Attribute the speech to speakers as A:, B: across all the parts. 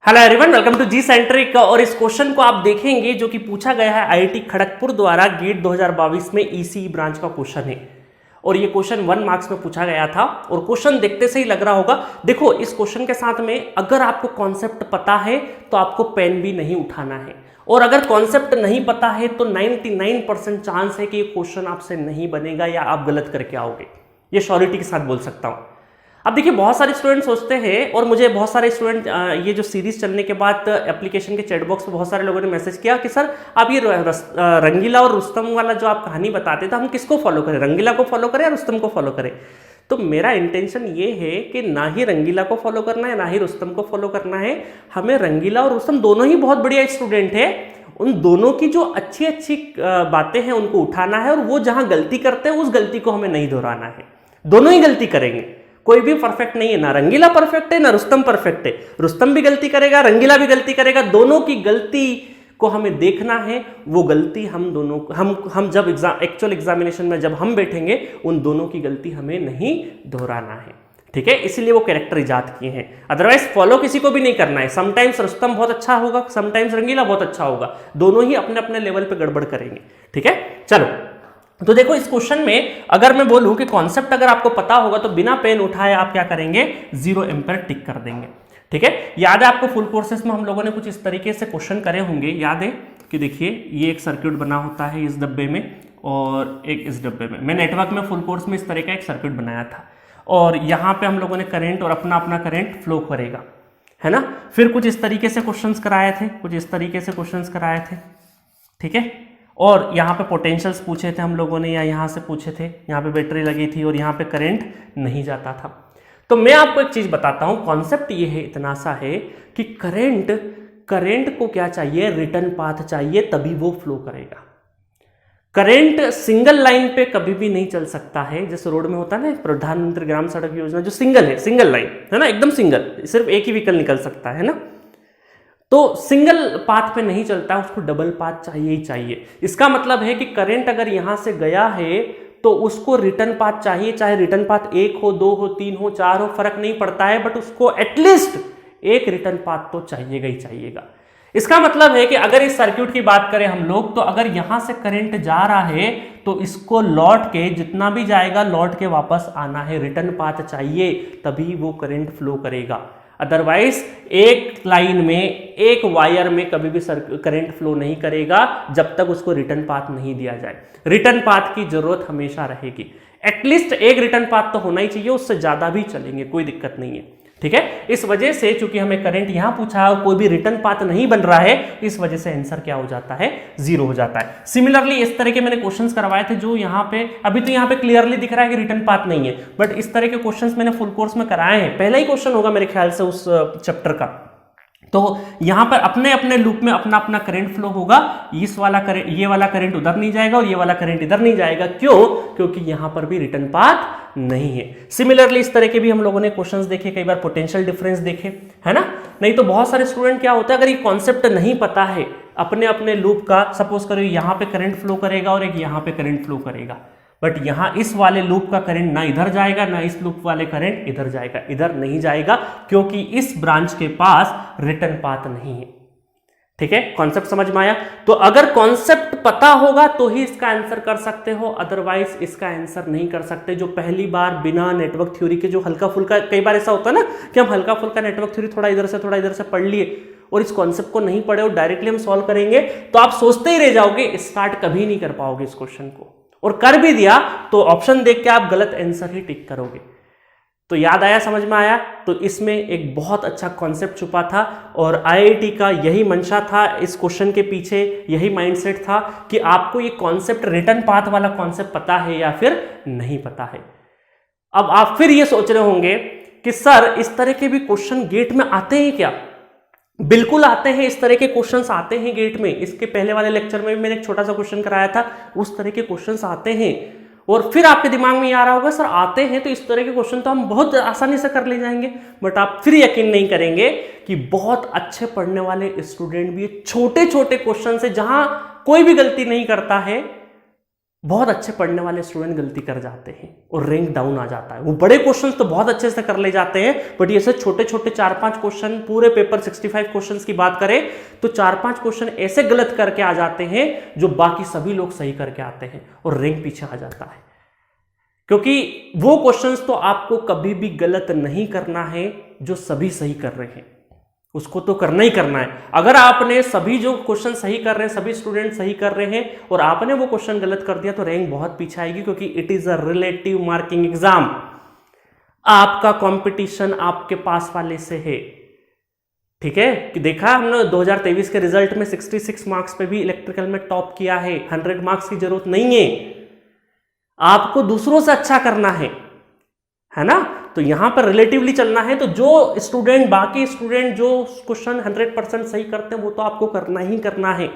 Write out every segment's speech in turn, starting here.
A: Hello everyone, welcome to G centric. और इस question को आप देखेंगे जो कि पूछा गया है आईआईटी खड़गपुर द्वारा गेट 2022 में ईसीई ब्रांच का क्वेश्चन है। और ये क्वेश्चन 1 मार्क्स में पूछा गया था और क्वेश्चन देखते से ही लग रहा होगा। देखो, इस क्वेश्चन के साथ में अगर आपको कॉन्सेप्ट पता है तो आपको पेन भी नहीं उठाना है, और अगर कॉन्सेप्ट नहीं पता है तो 99% चांस है कि ये क्वेश्चन आपसे नहीं बनेगा या आप गलत करके आओगे। ये श्योरिटी के साथ बोल सकता हूं। अब देखिए, बहुत सारे स्टूडेंट सोचते हैं, और मुझे बहुत सारे स्टूडेंट ये जो सीरीज चलने के बाद एप्लीकेशन के चैट बॉक्स में बहुत सारे लोगों ने मैसेज किया कि सर आप ये रंगीला और रुस्तम वाला जो आप कहानी बताते थे, हम किसको फॉलो करें, रंगीला को फॉलो करें या रुस्तम को फॉलो करें? तो मेरा इंटेंशन ये है कि ना ही रंगीला को फॉलो करना है ना ही रुस्तम को फॉलो करना है। हमें रंगीला और रुस्तम दोनों ही बहुत बढ़िया स्टूडेंट है, उन दोनों की जो अच्छी अच्छी बातें हैं उनको उठाना है, और वो जहां गलती करते हैं उस गलती को हमें नहीं दोहराना है। दोनों ही गलती करेंगे, कोई भी परफेक्ट नहीं है, ना रंगीला परफेक्ट है ना रुस्तम परफेक्ट है। रुस्तम भी गलती करेगा, रंगीला भी गलती करेगा, दोनों की गलती को हमें देखना है। वो गलती हम दोनों हम जब एक्चुअल एग्जामिनेशन में जब हम बैठेंगे उन दोनों की गलती हमें नहीं दोहराना है, ठीक है? इसीलिए वो कैरेक्टर इजाद किए हैं। अदरवाइज फॉलो किसी को भी नहीं करना है। समटाइम्स रुस्तम बहुत अच्छा होगा, समटाइम्स रंगीला बहुत अच्छा होगा, दोनों ही अपने अपने लेवल पे गड़बड़ करेंगे, ठीक है? चलो, तो देखो, इस क्वेश्चन में अगर मैं बोलूं कि कॉन्सेप्ट अगर आपको पता होगा तो बिना पेन उठाए आप क्या करेंगे, 0 एम्पेयर टिक कर देंगे, ठीक है? याद है आपको, फुल कोर्सेस में हम लोगों ने कुछ इस तरीके से क्वेश्चन करे होंगे। याद है कि देखिए, ये एक सर्किट बना होता है इस डब्बे में और एक इस डब्बे में। मैं नेटवर्क में फुल कोर्स में इस तरह का एक सर्किट बनाया था, और यहाँ पे हम लोगों ने करंट और अपना अपना करंट फ्लो करेगा, है ना? फिर कुछ इस तरीके से क्वेश्चंस कराए थे, कुछ इस तरीके से क्वेश्चंस कराए थे, ठीक है? और यहाँ पे पोटेंशियल्स पूछे थे हम लोगों ने, या यहाँ से पूछे थे, यहाँ पे बैटरी लगी थी और यहाँ पे करंट नहीं जाता था। तो मैं आपको एक चीज बताता हूँ, कॉन्सेप्ट ये है, इतना सा है कि करंट को क्या चाहिए, रिटर्न पाथ चाहिए, तभी वो फ्लो करेगा। करंट सिंगल लाइन पे कभी भी नहीं चल सकता है। जैसे रोड में होता है ना प्रधानमंत्री ग्राम सड़क योजना, जो सिंगल है, सिंगल लाइन है ना, एकदम सिंगल, सिर्फ एक ही व्हीकल निकल सकता है ना। तो सिंगल पाथ पे नहीं चलता, उसको डबल पाथ चाहिए ही चाहिए। इसका मतलब है कि करंट अगर यहां से गया है तो उसको रिटर्न पाथ चाहिए, चाहे रिटर्न पाथ 1 हो, 2 हो, 3 हो, 4 हो, फर्क नहीं पड़ता है, बट उसको एटलीस्ट एक रिटर्न पाथ तो चाहिएगा ही चाहिएगा। इसका मतलब है कि अगर इस सर्किट की बात करें हम लोग, तो अगर यहां से करंट जा रहा है तो इसको लौट के, जितना भी जाएगा लौट के वापस आना है, रिटर्न पाथ चाहिए, तभी वो करंट फ्लो करेगा। अदरवाइज एक लाइन में, एक वायर में कभी भी करंट फ्लो नहीं करेगा जब तक उसको रिटर्न पाथ नहीं दिया जाए। रिटर्न पाथ की जरूरत हमेशा रहेगी। एटलीस्ट एक रिटर्न पाथ तो होना ही चाहिए, उससे ज्यादा भी चलेंगे, कोई दिक्कत नहीं है, ठीक है? इस वजह से चूंकि हमें करंट यहां पूछा है और कोई भी रिटर्न पाथ नहीं बन रहा है, इस वजह से आंसर क्या हो जाता है, 0 हो जाता है। सिमिलरली इस तरह के मैंने क्वेश्चंस करवाए थे जो यहां पे, अभी तो यहां पे क्लियरली दिख रहा है कि रिटर्न पाथ नहीं है, बट इस तरह के क्वेश्चंस मैंने फुल कोर्स में कराए हैं। पहला ही क्वेश्चन होगा मेरे ख्याल से उस चैप्टर का। तो यहां पर अपने अपने लूप में अपना अपना करंट फ्लो होगा। इस वाला करंट, ये वाला करंट उधर नहीं जाएगा और ये वाला करंट इधर नहीं जाएगा। क्यों? क्योंकि यहां पर भी रिटर्न पाथ नहीं है। सिमिलरली इस तरह के भी हम लोगों ने क्वेश्चंस देखे, कई बार पोटेंशियल डिफरेंस देखे, है ना? नहीं तो बहुत सारे स्टूडेंट क्या होता है, अगर ये कॉन्सेप्ट नहीं पता है अपने अपने लूप का, सपोज करो यहां पे करंट फ्लो करेगा और एक यहां पे करंट फ्लो करेगा, बट यहां इस वाले लूप का करंट ना इधर जाएगा ना इस लूप वाले करंट इधर जाएगा, इधर नहीं जाएगा, क्योंकि इस ब्रांच के पास रिटर्न पाथ नहीं है, ठीक है? कॉन्सेप्ट समझ में आया? तो अगर कॉन्सेप्ट पता होगा तो ही इसका आंसर कर सकते हो, अदरवाइज इसका आंसर नहीं कर सकते। जो पहली बार बिना नेटवर्क थ्योरी के, जो हल्का फुल्का, कई बार ऐसा होता है ना कि हम हल्का फुल्का नेटवर्क थ्योरी थोड़ा इधर से पढ़ लिए और इस कॉन्सेप्ट को नहीं पढ़े और डायरेक्टली हम सॉल्व करेंगे, तो आप सोचते ही रह जाओगे, स्टार्ट कभी नहीं कर पाओगे इस क्वेश्चन को, और कर भी दिया तो ऑप्शन देख के आप गलत आंसर ही टिक करोगे। तो याद आया, समझ में आया? तो इसमें एक बहुत अच्छा कॉन्सेप्ट छुपा था, और आईआईटी का यही मंशा था, इस क्वेश्चन के पीछे यही माइंडसेट था कि आपको ये कॉन्सेप्ट, रिटर्न पाथ वाला कॉन्सेप्ट पता है या फिर नहीं पता है। अब आप फिर ये सोच रहे होंगे कि सर इस तरह के भी क्वेश्चन गेट में आते हैं क्या? बिल्कुल आते हैं, इस तरह के क्वेश्चंस आते हैं गेट में। इसके पहले वाले लेक्चर में भी मैंने एक छोटा सा क्वेश्चन कराया था, उस तरह के क्वेश्चंस आते हैं। और फिर आपके दिमाग में ये आ रहा होगा, सर आते हैं तो इस तरह के क्वेश्चन तो हम बहुत आसानी से कर ले जाएंगे, बट आप फिर यकीन नहीं करेंगे कि बहुत अच्छे पढ़ने वाले स्टूडेंट भी छोटे छोटे क्वेश्चन से, जहां कोई भी गलती नहीं करता है, बहुत अच्छे पढ़ने वाले स्टूडेंट गलती कर जाते हैं और रैंक डाउन आ जाता है। वो बड़े क्वेश्चंस तो बहुत अच्छे से कर ले जाते हैं, बट ये से छोटे छोटे 4-5 क्वेश्चन, पूरे पेपर 65 क्वेश्चंस की बात करें तो 4-5 क्वेश्चन ऐसे गलत करके आ जाते हैं जो बाकी सभी लोग सही करके आते हैं और रैंक पीछे आ जाता है। क्योंकि वो क्वेश्चंस तो आपको कभी भी गलत नहीं करना है जो सभी सही कर रहे हैं, उसको तो करना ही करना है। अगर आपने सभी जो क्वेश्चन सही कर रहे हैं, सभी स्टूडेंट सही कर रहे हैं और आपने वो क्वेश्चन गलत कर दिया तो रैंक बहुत पीछे आएगी, क्योंकि it is a relative marking exam. आपका कंपटीशन आपके पास वाले से है, ठीक है। कि देखा हमने 2023 के रिजल्ट में 66 मार्क्स पे भी इलेक्ट्रिकल में टॉप किया है। 100 मार्क्स की जरूरत नहीं है, आपको दूसरों से अच्छा करना है ना। तो यहां पर रिलेटिवली चलना है, तो जो स्टूडेंट, बाकी स्टूडेंट जो क्वेश्चन 100% सही करते हैं वो तो आपको करना ही करना है।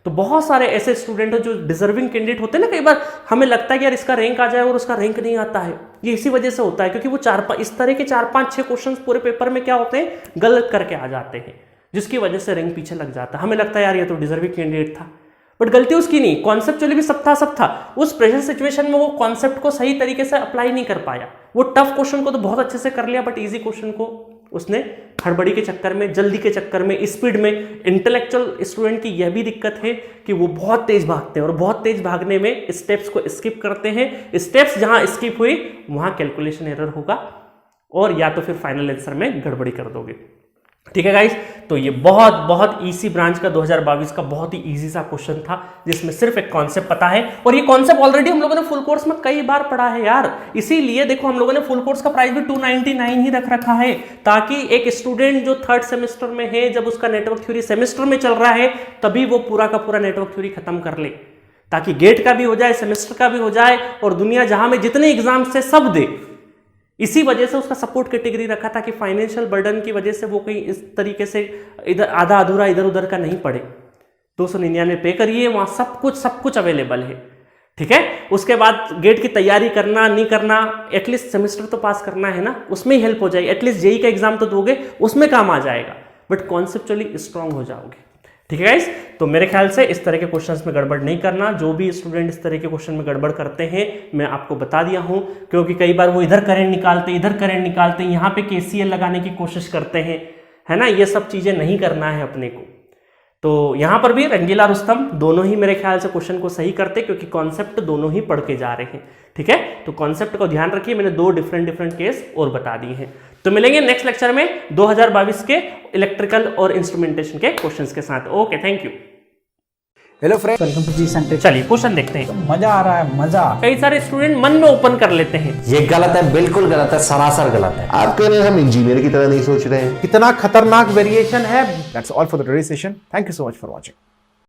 A: तो बहुत सारे ऐसे स्टूडेंट हैं जो डिजर्विंग कैंडिडेट होते हैं ना, कई बार हमें लगता है कि यार इसका रैंक आ जाए और उसका रैंक नहीं आता है। ये इसी वजह से होता है क्योंकि वो इस तरह के 4-5-6 क्वेश्चन पूरे पेपर में क्या होते हैं, गलत करके आ जाते हैं, जिसकी वजह से रैंक पीछे लग जाता है। हमें लगता है यार ये तो डिजर्विंग कैंडिडेट था, बट गलती उसकी नहीं, कॉन्सेप्चुअली भी सब था। उस प्रेशर सिचुएशन में वो कॉन्सेप्ट को सही तरीके से अप्लाई नहीं कर पाया। वो टफ क्वेश्चन को तो बहुत अच्छे से कर लिया, बट इजी क्वेश्चन को उसने हड़बड़ी के चक्कर में, जल्दी के चक्कर में, स्पीड में। इंटेलेक्चुअल स्टूडेंट की यह भी दिक्कत है कि वो बहुत तेज भागते हैं और बहुत तेज भागने में स्टेप्स को स्किप करते हैं। स्टेप्स जहां स्किप हुई वहां कैलकुलेशन एरर होगा और या तो फिर फाइनल आंसर में गड़बड़ी कर दोगे, ठीक है गाइस। तो ये बहुत ईसी ब्रांच का 2022 का बहुत ही इजी सा क्वेश्चन था, जिसमें सिर्फ एक कॉन्सेप्ट पता है, और ये कॉन्सेप्ट ऑलरेडी हम लोगों ने फुल कोर्स में कई बार पढ़ा है यार। इसीलिए देखो हम लोगों ने फुल कोर्स का प्राइस भी 299 ही रख रखा है, ताकि एक स्टूडेंट जो 3rd सेमेस्टर में है, जब उसका नेटवर्क थ्योरी सेमेस्टर में चल रहा है, तभी वो पूरा का पूरा नेटवर्क थ्योरी खत्म कर ले, ताकि गेट का भी हो जाए, सेमेस्टर का भी हो जाए, और दुनिया जहां में जितने एग्जाम से सब दे। इसी वजह से उसका सपोर्ट कैटेगरी रखा था कि फाइनेंशियल बर्डन की वजह से वो कहीं इस तरीके से इधर आधा अधूरा इधर उधर का नहीं पड़े। 299 पे करिए, वहां सब कुछ अवेलेबल है, ठीक है। उसके बाद गेट की तैयारी करना नहीं करना, एटलीस्ट सेमेस्टर तो पास करना है ना, उसमें ही हेल्प हो जाएगी। एटलीस्ट जेई का एग्जाम तो दोगे, उसमें काम आ जाएगा, बट कॉन्सेप्चुअली स्ट्रांग हो जाओगे, ठीक है गाइस। तो मेरे ख्याल से इस तरह के क्वेश्चंस में गड़बड़ नहीं करना। जो भी स्टूडेंट इस तरह के क्वेश्चन में गड़बड़ करते हैं, मैं आपको बता दिया हूं, क्योंकि कई बार वो इधर करंट निकालते यहाँ पे केसीएल लगाने की कोशिश करते हैं, है ना। ये सब चीजें नहीं करना है अपने को। तो यहां पर भी रंगीला रुस्तम दोनों ही मेरे ख्याल से क्वेश्चन को सही करते, क्योंकि कॉन्सेप्ट दोनों ही पढ़ के जा रहे हैं, ठीक है। तो कॉन्सेप्ट को ध्यान रखिए, मैंने 2 डिफरेंट केस और बता दिए हैं। तो मिलेंगे नेक्स्ट लेक्चर में 2022 के इलेक्ट्रिकल और इंस्ट्रूमेंटेशन के क्वेश्चंस के साथ। Okay, thank you.
B: Hello friends, welcome to G center.
A: चलिए क्वेश्चन देखते हैं।
B: मजा आ रहा है, मजा।
A: कई सारे स्टूडेंट मन में ओपन कर लेते हैं,
C: ये गलत है, बिल्कुल गलत है, सरासर गलत है। आप कह रहे हैं हम इंजीनियर की तरह नहीं सोच रहे हैं।
B: कितना खतरनाक वेरिएशन है। That's all for the today session. Thank you so much for watching.